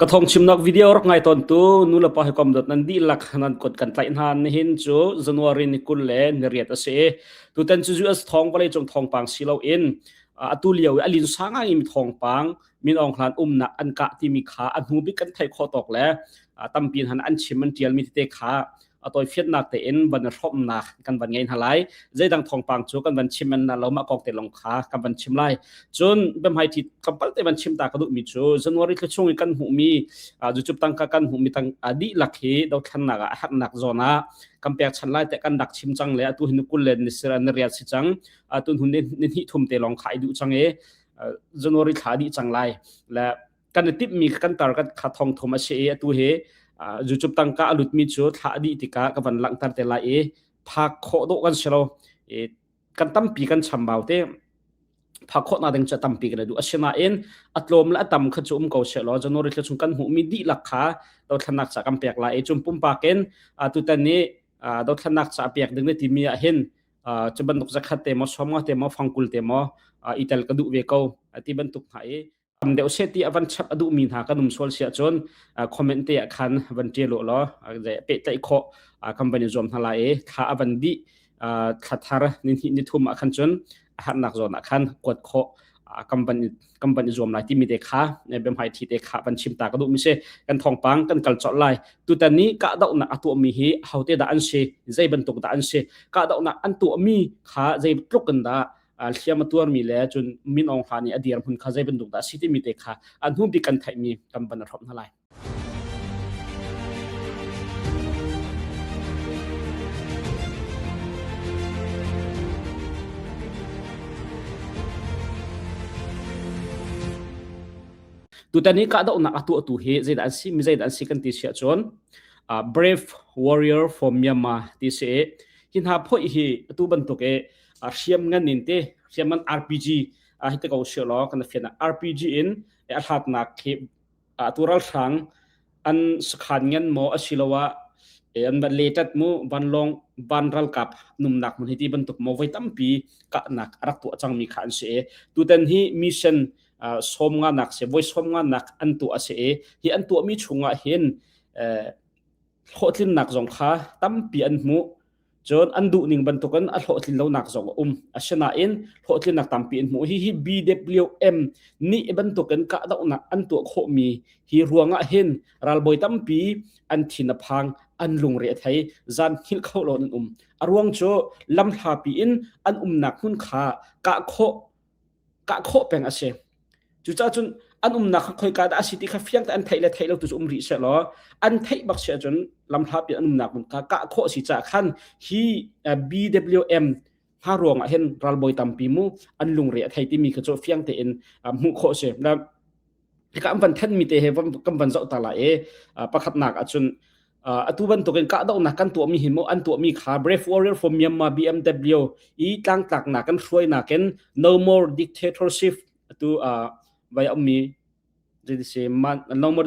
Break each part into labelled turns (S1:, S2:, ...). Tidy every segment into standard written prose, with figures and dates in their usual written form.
S1: กระทงชิมนักวิดีโอรักไงตอนตู้นู่นละพอให้ความดัดนั้นดีหลักนั้นกดกันไต่หันนี่เห็นจูจันวารีนิคุลเล่นเรียดเสียตัวเต็นจูอัสทองไปเลยจงทองปังสิเราเอ็นตุเลียวอลินสางมีทองปังมีองคลานนักอันกะที่มีขาอันหูบิกันไทยคอตอกแล้วตั้มปีนหันอันชิมมันเจียลมีที่เตะขาตัวเฟียดนักเตะบันรอบนักกันบันไงหลายใจดังทองปังจูกันบันชิมมันเรามากอกเตะลงขากันบันชิมไล่จนเป็นไฮที่กำปั้นเตะบันชิมตากระดูกมีจูจันวารีก็ช่วงกันหูมีจุดตั้งกันหูมีตั้งอดีหลักเหดาวทันนักหักนักโซน่ากำแพงชั้นไล่แต่กันดักชิมจังเลยตัวหินกุลเลนนิสระนเรียสิจังตัวหุ่นนิหิทุ่มเตะลงขายดูจังจันวารีขาดีจังไล่และกันติดมีกันตากันขาทองทอมาเชียตัวเหจุดตั้งกะลุดมีจุดหาดีติกะกับวันหลังตัดเตลายพักโคดกันเชลกันตั้มปีกันชำบ่าวเตพักโคนาดึงจะตั้มปีกันดูอาชนาอัตโลมและตั้มขจุมเกาเชลจนโนริขจุมกันหูมีดีหลักขาเราถนักจากกำเปียกลายจุมปุ่มปากันตุตันนี้เราถนักจากเปียกดึงในที่มีเห็นจะบรรทุกจะขัดเตมอสมอเตมอฟังกุลเตมออิตาลกระดูเวกที่บรรทุกหายเดี๋ยวเสตีอวันชับอดูมีหากันนุ่มสวลเสียจนคอมเมนต์เตะคันวันเจโลล้อจะเปะใจโคคัมปานีจอมทลายถ้าอวันดีขัดทาร์นิทุมคันจนหันนักจนคันกดโคคัมปานีจอมลายที่มีเตะขาในเบมไฮที่เตะขาวันชิมตากระดูมิเชกันทองปังกันกัลจอดลายตัวแต่นี้กะดอกนักตัวมีฮีเฮาเตดาอันเชใจบรรทุกดาอันเชกะดอกนักอันตัวมีขาใจตรุกันดาเขียมาตัวมีแล้วจนมินองฟานี่อดีตหุ่นข้าใจเป็นดุดาสิที่มีเตะขาอันหุ่นปีกันไทยมีกำบันรบนั่นแหละตัวนี้ก็ได้อุณหภูมิตัวเหตุใจดันสิมีใจดันสิกันที่เสียจนbrave warrior from Myanmar ที่เสียหินหาพ่ออีตัวบรรทุกเสียมเงินนินเตเสียมัน RPG ที่ตะเขาเชื่อล้อกันนะเฟียนะ RPG in หัดนักเก็บตัวรัลสังอันสขันเงินโมอสิลวะอันบันเลตัดมูบันลงบันรัลกับนุ่มนักมันที่บรรทุกโมไว้ตั้มปีกะนักรักตัวจังมีขันเสียตัวเต็นที่มิชชั่นสมงานนักเสียไว้สมงานนักอันตัวเสียที่อันตัวมีชงเห็นโคตรนักสงขาตั้มปีอันมูจนอันดูนิ่งบรรทุกันอัลโหตินเราหนักสองอาชนะโหตินนักตามปีนหมูฮี BWM นี่บรรทุกันกะดอกนักอันตัวโคมีฮีรัวงะเห็นรัลบอยตั้มปีอันทินพังอันลุงเรียไทยจันฮิลเข้าโลนอรวงโจลำหาปีนอันนักหุ่นขากะโคเป็นอาเชจุจ้าจนอันนักคอยการอาศิติขฟียงแต่อันไทยและไทยเราตัวรีเสร็จแล้วอันไทยบักเสียจนลำทับอันนักมันกะโคสิจ้าขันฮี BWM หารวงเห็นรัลบอยตัมปีมูอันลุงเรียไทยที่มีขจรฟียงแต่มุโคเสแล้วที่กำบันเทนมีเตะกำบันเจ้าตาลาประคับนักจนตัวบันตัวกันกะดอกนักกันตัวมีหิมอันตัวมีขา Brave Warrior from Myanmar BMW ตั้งตักนักกันช่วยนักกัน No More Dictatorship ตัวไว้มีjadi se nomor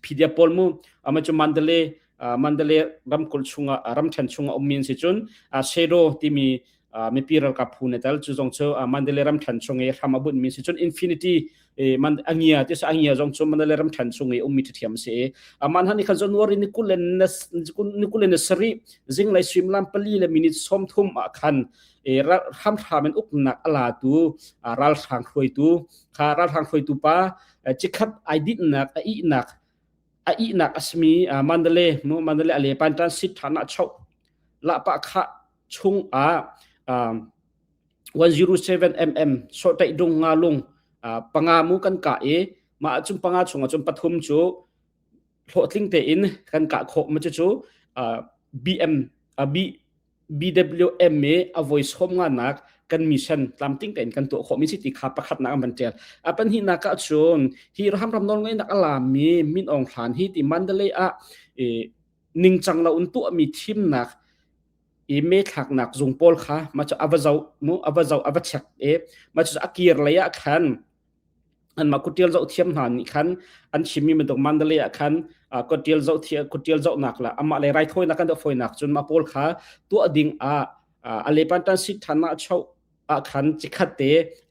S1: pidia polmu amachu mandale ram kulchunga ram thanchunga ommin se chun shero timi me piral ka phunetal chu jongcho mandale ram thanchunge ramabun mi se chun infinity man angia tis angia jongcho mandale ram thanchunge ummi thiam se manhani kha january nikulen sari jinglai swimlam pali le minute somthum khan ham thamen uknak ala tu ral thang khoi tu kha ral thang khoi tu pa chikhap aidit nak ai nak asmi mandale ale pantan sit thana chau la pa kha chung 107 mm so tai dung nga lung pangamu kan ka ma chum panga chunga chum pathum chu thotling te in kan ka kho ma chu BWM a voice home nga nak kan mission tamting ten kan to kho mi siti kha pakhat na ban tel apan hi naka chon hi ram non ngai nak ala mi min ong than hi ti mandale ning chang la un tu mi thim nak me thak nak jung pol kha ma cha avazau avachak ma cha akir la ya khan an ma kutil zau thiam han ni khan an chimi me dok mandale khan kutil zau nak la ama le rai thoi nak kan do foi nak chun ma pol kha tu ading ale pantan sit thana chau คันจิขัดเต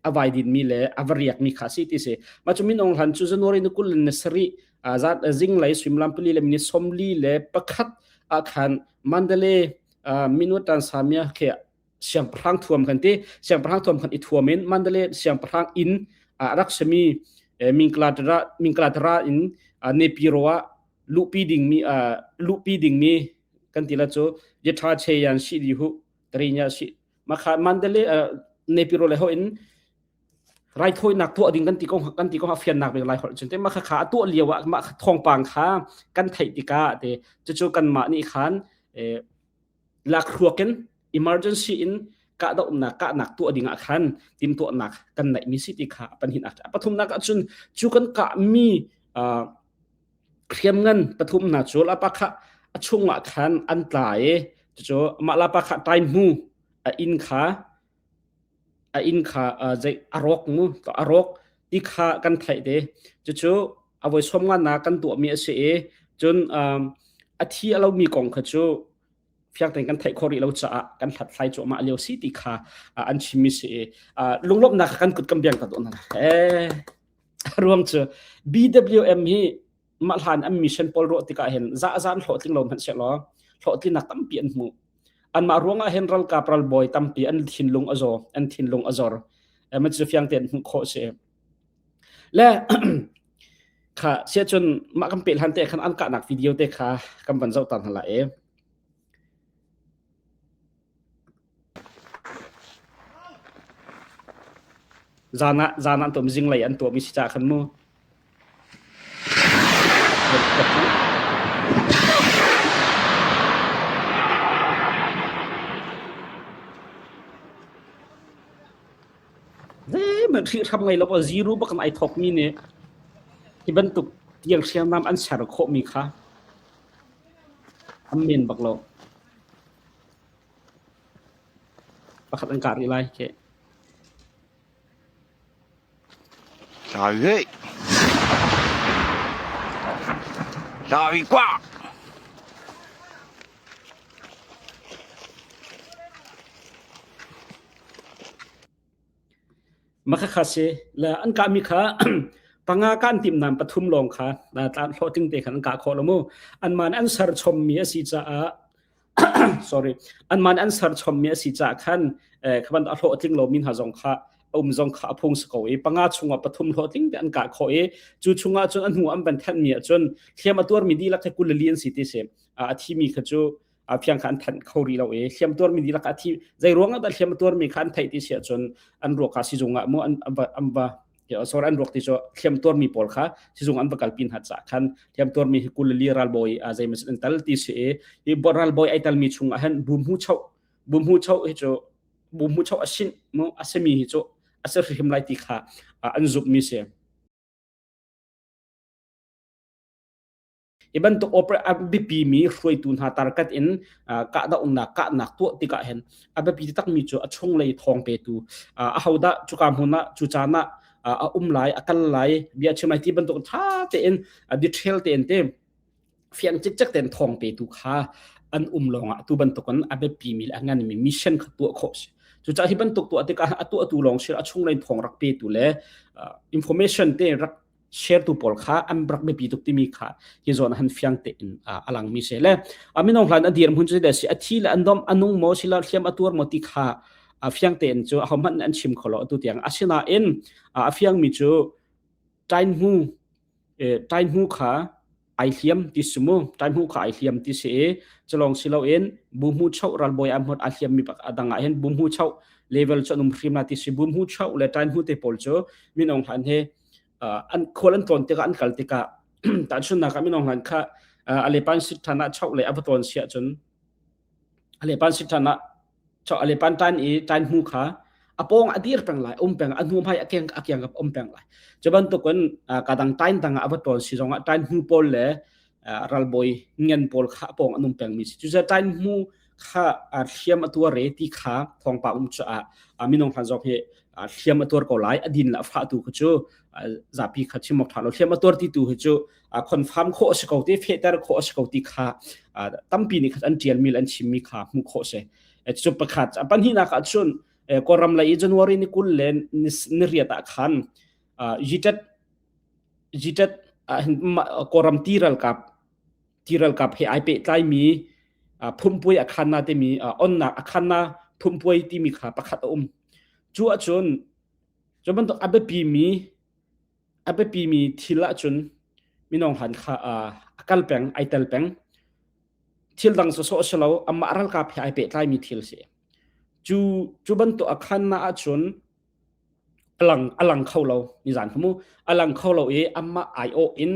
S1: อวายดินมีเลอวเรียกมีขาสิติเสมาจุมินองหันจูจนวรินุกุลเนสรีซาดซิงไลสวิมลัมปลีเลมินิสอมลีเลปะขัดคันมันเดเลมินุตันสามียเคเสียงพรังท่วมกันเตเสียงพรังท่วมกันอีท่วมมินมันเดเลเสียงพรังอินรักษมีมิงกลาตราอินเนปิโรวลูปีดิงมีกันติละโจยถาเชยันสิดิหุตริญาสิมาขามันเดเลเนปิโรเลโฮอินไรถอยนักตัวดิ่งกันติกงเฟียนนักเป็นไรหอจนเตมาขาตัวเลียวมาทองปางขากันไทติกาเตจะกันมานี่คันลักครัวกัน emergency in กะดอกนักตัวดิ่งคันติมตัวนักกันไหนมีสิติขาปัญหินปฐุมนักจนจูกันกะมีเคลียมเงินปฐุมนักจูลาปะคะช่วงคันอันตรายจูมาลาปะคะไตมูอินขาใจอารกมูต่ออารกที่ขากันไทยเดจูเอาไว้สมงานนักกันตัวมีเสจนอาทิเรามีกองขจูเพียงแต่กันไทยคอริเราจะกันถัดไฟจมาเลียวสิติขาอันชิมิเสลุงลบนักกันกุดกำเบียงตัดตัวนั้นรวมเจอ BWM ฮีมาหานอัมมิชันพอลโรติกาเห็นซาหลอดทิ้งลมหันเชลล์หลอดทิ้งนักตั้มเปลี่ยนมูอันมาร่วงเห็นรัลกาปรัลบอยตั้มเปลี่ยนทินลงอซอร์มันจะเพียงแต่โคเชและค่ะเสียจนมากำเป็นหันเตะขันอันกะหนักวิดีโอเตะค่ะกำบันเจ้าตันหันไหลจานะตัวมิจิงไหลอันตัวมิชิจาขันมูมันคือทำไงเราพอซีรูบักไอทอกมีเนี่ยที่บรรทุกยังเชียงน้ำอันสารโคมีค่ะทำเมนบักเราประคัดอังการอะไรแค่
S2: 大鱼挂
S1: มาค่ะเสและอันกามีค่ะปังอาการติมนำปฐุมลงค่ะและตามโลติงเตขันกาโคลมูอันมันอันสารชมมีสิจ้าsorry อันมันอันสารชมมีสิจ้าขันขบันโลติงโลมินหาจงค่ะจงขาพงสกอยปังอาชงปฐุมโลติงเตอันกาโคจูชงอาจนอันหัวอันเป็นแทนมีจนเทียมตัวมีดีลักกุลเลียนสิติเสที่มีขจูเพียงขันทันเขารีเราเทียมตัวมีดีลักที่ใจร้วงแต่เทียมตัวมีขันไทยที่เสียจนอันรัวกาสิจงอ่ะมัวอันบะเดี๋ยวสอนอันรัวที่จะเทียมตัวมีปอลค่ะสิจงอันบะกัลปินหัดจากขันเทียมตัวมีกุลเลียรัลบอยใจมันเป็นตัลที่เสียอีบอรัลบอยไอตัลมีชงอ่ะเห็นบุมหูเช่าเฮโจบุมหูเช่าอาชินมัวอาเซมีเฮโจอาเซริมไลติค่ะอันจุบมีเสียiban to opera abp mi hroi tun ha tarkat in ka da unna ka nak to tika hen abp tak mi chu achong lei thong pe tu a hauda chukam huna chuchana a umlai akal lai bia chimai ti ban to tha te in detail te ente fian chik ten thong pe tu kha an longa tu ban to kan abp mi angan mi mission kha tu khos chu cha hi ban to tu atika atu long shir achong lei thong rak pe tu le information te rak share tu pol kha am brak be pi tuk ti mi kha hi zon han fiang te in alang mi se le aminong hlan adir mun chu de si athi la andom anung mo sila thiam atur mo ti kha fiang te en chu homhan an chim kholo tu tiang asina in fiang mi chu tain hu kha ai thiam ti sumu tain hu kha ai thiam ti se chalong silo in bum hu chau ral boy am hot a thiam mi pak adanga hen bum hu chau level chonum phrim na ti si bum hu chau le tain hu te pol chu minong hlan heอันคนอันตอนเตกอันกัลติกะแต่ชุนนักไม่น้องหันค่ะอะไรปันสิทธานะชอบเลยอัปตอนเสียจนอะไรปันสิทธานะชอบอะไรปันตันตันหูค่ะอปองอดีตเป็นไรอมเป็นอันหูพายอักยังกับอมเป็นไรจะบรรทุกกันกระดังตันต่างอัปตอนสิจงตันหูปอลเลยรัลบอยเงินปอลค่ะปองอันอมเป็นมิสจุดจะตันหูค่ะเทียมตัวเรติค่ะทองปากจะไม่น้องหันจอกเฮเทียมตัวก็หลายอดินละฟ้าตูก็จูจาปีขัดชิมอกถาเราเทียมตัวที่ตูก็จูคอนฟัร์มโคสกาวที่เฟเตอร์โคสกาวที่ค่ะตั้มปีนี้ขัดอันเจียนมิลอันชิมมีค่ะมุโคเสจูประคัดปัญหานักจุน ko ram lai January ni kul len ni ria ta khan jitat ko ram tiral kap he ai pe tlai mi phumpui akhan na te mi on na akhan na phumpui ti mi kha pakhat chu achun joban to abe pi mi thila chun minong han kha akal peng aitel peng thil dang so shalo amma ral kap he ai pe tlai mi thil se chu ban to akhan na achun alang kholo ni zan khamu alang kholo e amma io in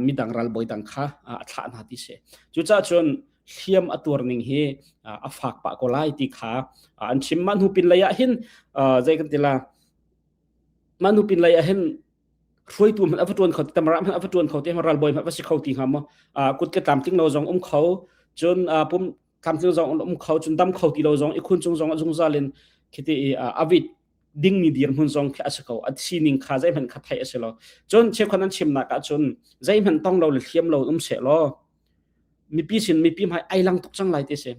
S1: midang ral boy dang kha thla na ti se chu cha chun thiam atur ning he afak pa ko lai ti kha an chim man hu pin laya hin zai kan tila man hu pin laya hin roi tu man avatun kho tamara man avatun kho te ral boy ma si kho ti ham kut ke tam ting no jong kho chun pum kam ting jong kho chun dam kho ti lo jong ikhun chung jong zalen khiti avit ding ni dir hun jong kha asako at sining kha zai man kha thai aselo chon che khonan chim na ka chun zai man tong lo le thiam lo se lo mi pi mai ai lang tok chang lai te se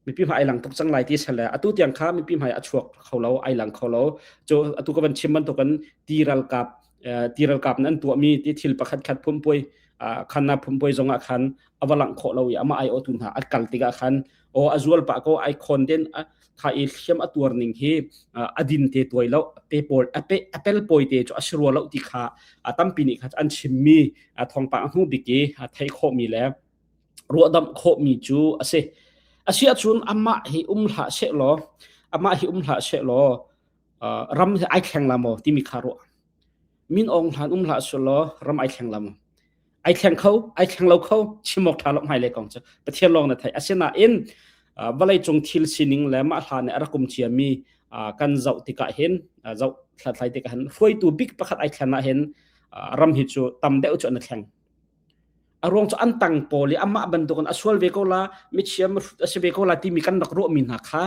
S1: mi pi mai ai lang tok chang lai ti sala atu tiang kha mi pi mai achuak kholo ai lang kholo cho atu ka ban chim man to kan tiral kap nan tu mi ti thil pakhat khat phumpoi khanna phumpoi zonga khan awalang kholo ya ma ai otun ha akal tiga khan o azual pa ko ai content kha i thiam atur ning hi adin te toilo paper apple poi te cho asro lo ti kha atampi ni kha an chimmi thong pa hu biki thai kho mi le ro dam kho mi chu ase asia chun amma hi hla se lo ram ai kheng lamo ti mi kharo min ong hlan hla so lo ram ai kheng lamo ai kheng lo kho chimok thalom hai le kong cha pathian long na thai asena in walai chung thil sining le ma hlan ne arakum chiami kan zau tika hen zau thlai tika han foi tu big pakhat ai khana hen ram hi chu tam deu chu na kheng arong chu an tang poli amma ban to kon aswal ve ko la mi chiam asbe ko la ti mi kan dak ro min ha kha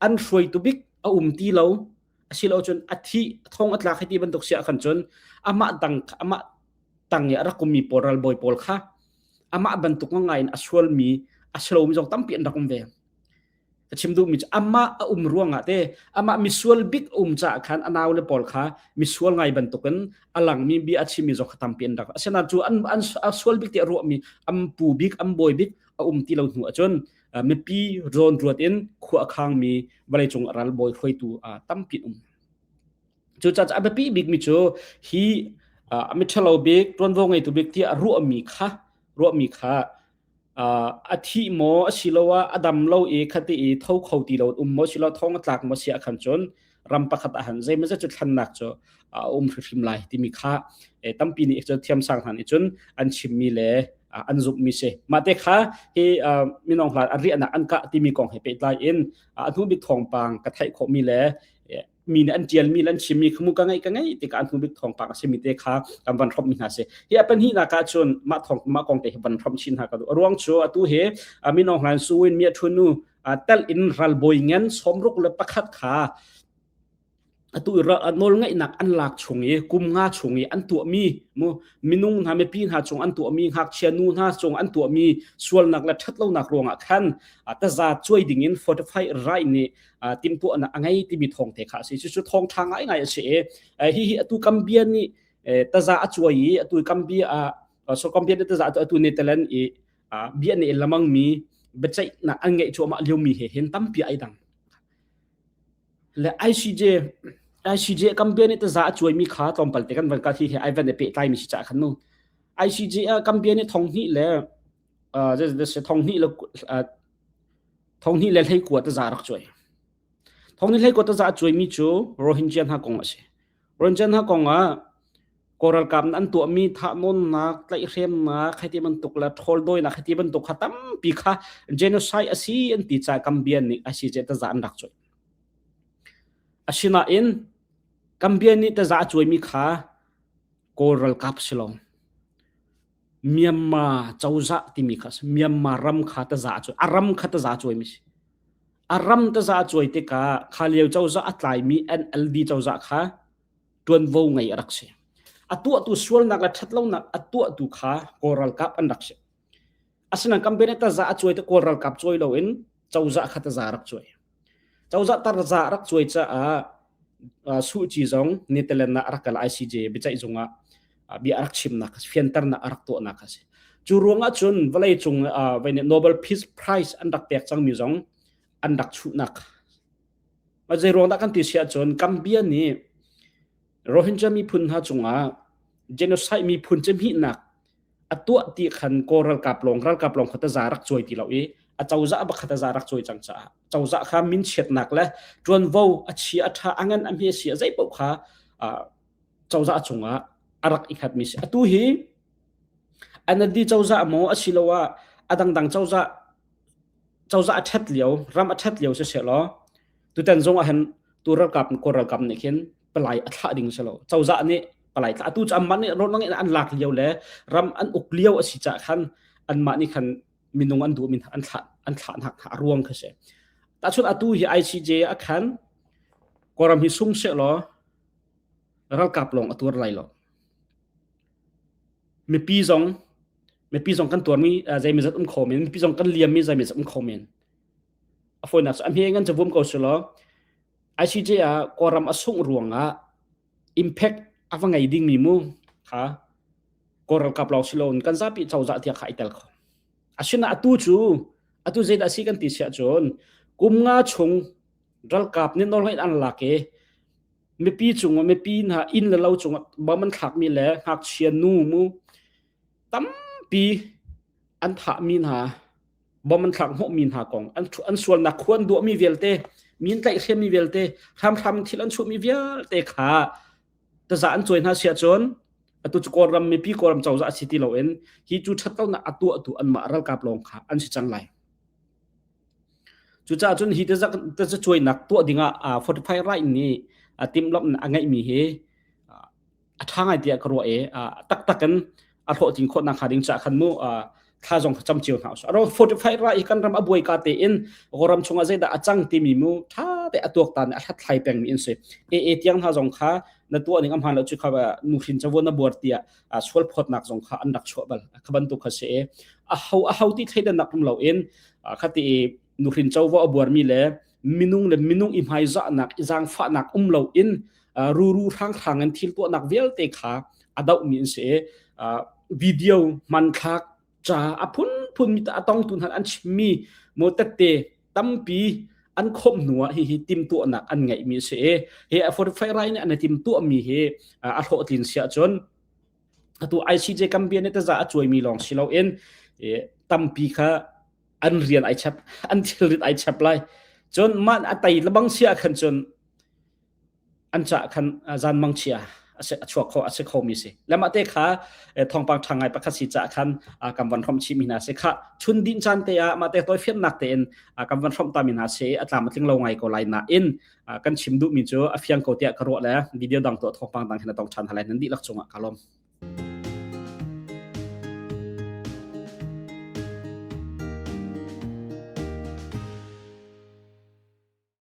S1: an foi tu big ti lo asilo chun athi thong atla khati ban tok sia khan chun amma tang ya rakum mi poral boy pol kha amma ban tok ngai aswal mi aslo mi jong tampi an dakum ve chimdu mi amma ruanga te amma misual big cha khan anaw le pol kha misual ngai ban token alang mi bi achi mi zo khatam pen dak asena chu an sual big te ro mi pu big boy big ti lo hu achon mi pi ron rot in khu akhang mi balai chung ral boy khoi tu tampi chu cha cha pi big mi chu hi mi thalo big ron wo ngai tu big ti ro mi kha athi mo asilowa adam lo e khati e thau khauti lo mo silo thong tlak mo sia khan chon ram pakhat han zai ma chu than nak cho hrim lai ti mi kha tampi ni chu thiam sang han chun an chim mi le an zup mi se ma te kha he minong hla ari ana an ka ti mi kong he pe lai in anu bi thong pang ka thai kho mi le mi an tial mi lan chimi khmu ka ngai ti ka anu bi thong pang se mi te kha kam ban thop mi na se he apan hi na ka chun ma kong te ban thom chin ha ka ruang chu atu he minong hlan suin mi thunu tal in ral boy ngen somruk le pakhat kha atu ra anol ngai nak an lak chungi kum nga chungi an tu mi mo minung ha me pin ha chung an tu mi hak chianu na chung an tu mi sual nak la thatlo nak ronga khan ta za choi ding in 45 right ni tim tu ana angai ti bi thong te kha si chu thong thang ngai se hi atu kambian ni ta za achoi atu kambi so kambian ta za atu Netherlands bian ni lamang mi bechai na angai chu ma liu mi he hen tampi ai dang le ICJ company ta za choi mi kha tom pal te kan van ka thi he ai van pe tai mi si cha khan no ICJ company thong ni le se thong ni le thei ko ta za rak choi thong ni le ko ta za choi mi chu Rohingya ha kong ase Rohingya ha kong koral kam an tu mi tha non na tlai rem na khati man tuk la thol doi na khati ban tuk khatam pi kha genocide asi an ti cha kambian ni ICJ ta za an rak choi asina in kambian ni ta za choi mi kha koral kap silong Myanmar chauza ti mi kha Myanmar ram kha ta za choi aram kha ta za choi mi aram ta za choi te ka khaliau chauza atlai mi NLD chauza kha tuan vo ngai rak se atu sual nak la thatlo nak atu kha koral kap an rak se asina kambian ta za choi te koral kap choi lo in chauza kha ta za rak choi เจ้าจะตระจะรักช่วยจะสู้จีจงเนเธอร์แลนด์นะรักกับ ICJ บิจัยจงบีรักชิมนักเฟียนเตอร์นะรักตัวนักสิจูรวงจนเวลาจงเวนNobel Peace Prize อันดักเปียกจังมีจงอันดักชุนักมาใจรวงดักกันที่เสียจนกัมเบียนี่โรฮิงญามีพุนหาจงgenocide มีพุนจะมีนักตัวที่ขันโกรัลกับลงขัตจารักช่วยที่เราเจ้าจะบักขัตจารักช่วยจังจ้าเจ้าจะข้ามินเช็ดนักและจวนวูเชียท่าอังเงินอันเพียเสียใจปุ๊บข้าเจ้าจะจงรักอีกขัดมิสตัวฮีอันนั้นดีเจ้าจะโมอชิลว่าดังเจ้าจะทัดเลี้ยวรำทัดเลี้ยวเสียล้อตัวแต่งจงหันตัวรักกับโกรัลกับเนี่ยเขียนปลายอัฐดิ่งเสียล้อเจ้าจะนี่ปลายถ้าตู้จำมันนี่รถนั่งอันหลักเลี้ยวเลยรำอันอุกเลี้ยวสิจะขันอันมันนี่ขันมินงอันดูมินอันขาดหักหารวงเขาเสียแต่ชุดตู้ที่ ICJ อักขันกรำฮิซุ่งเสียล้อรักกับลงตัวอะไรล้อมีปีสองกันตัวมีใจมีจัดคอมเมนต์มีปีสองกันเลียมมีใจมีจัดคอมเมนต์ฝนนักอันเพียงกันจะวุ่นเขาเสียล้อ ICJ กรำสุ่งรวงimpact apa ngai ding mi mu ha koral kap law silon kan zapi chawza tia khai tel kho asina atu zeda si kan ti sia chon kumnga chung ral kap ni nol hai an lake me pi chung me pi na in la law chung ba man thak mi le hak chian nu mu tam pi an tha min ha ba man thak ho min ha kong an sual na khon du mi velte min tai khem mi velte tham thil an chu mi velte khaแต่จะอันช่วยน่าเสียจนตัวจุกรำมีพี่กรำเจ้าจะสิทธิเราเองที่จุดชัดเต้าหน้าตัวอันมารักกับลงค่ะอันสิจังไรจุดจ้าจนที่จะช่วยนักตัวดิ่ง45 ไร่นี่ทีมลบอันไงมีเฮทางไอเดียกรัวตักกันอันโหดจริงคนนักหาดิ่งจากขันมูท่าจงจำเจียวหาเรา45 ไร่กันรำอบวยกาเตอินกรำชงอาเซดาจังทีมีมูท่าแต่ตัวตันทัดไทยแปลงมีอินเสเตียงท่าจงค่ะนั่นตัวนี้อำพันธ์เราจุดข่าวนุขินจะวนบวชเตียสวลพอดนักจงค่ะอันดักชัวบัลขบันตุกเสเขาที่ไทยดันนักลุ่มเราเองคตินุขินจะว่าบวชมีเลยมินุงอิมไฮจะนักจางฟ้านักเราเองรูทางกันทิลตัวนักเวลเตค่ะอดาวมีอินเสวิดีโอมันคักจ้าพุ่นมีแต่ต้องตุนหันอันมีโมเตเตตั้มปีอันคมหนัวที่ติมตัวนักอันไงมีเส45 ไร่เนี่ยอันติมตัวมีอันโหดลินเสียจนตัว ICJ กัมเบียเนี่ยจะช่วยมีลองสิเราเองตั้มปีค่ะอันเรียนไอชับอันเรียนไอชับไล่จนมันอันไตระบังเสียขันจนอันจะขันจานมังเชียชัวเขาเขามีสิแล้วมาเตะขาทองปังทางไงประคัสิจะคันกำวันทอมชิมินาเสค่ะชุนดินจันเตะมาเตะตัวเฟียนนักเตนกำวันทอมตามินาเสอัตรามาถึงเราไงก็ไลน่าอินกันชิมดูมิจูเฟียงโกเตียกระโดดแล้ววิดีโอดังตัวทองปังดังขณะต้องชันอะไรนั้นดีลักษณะกาลม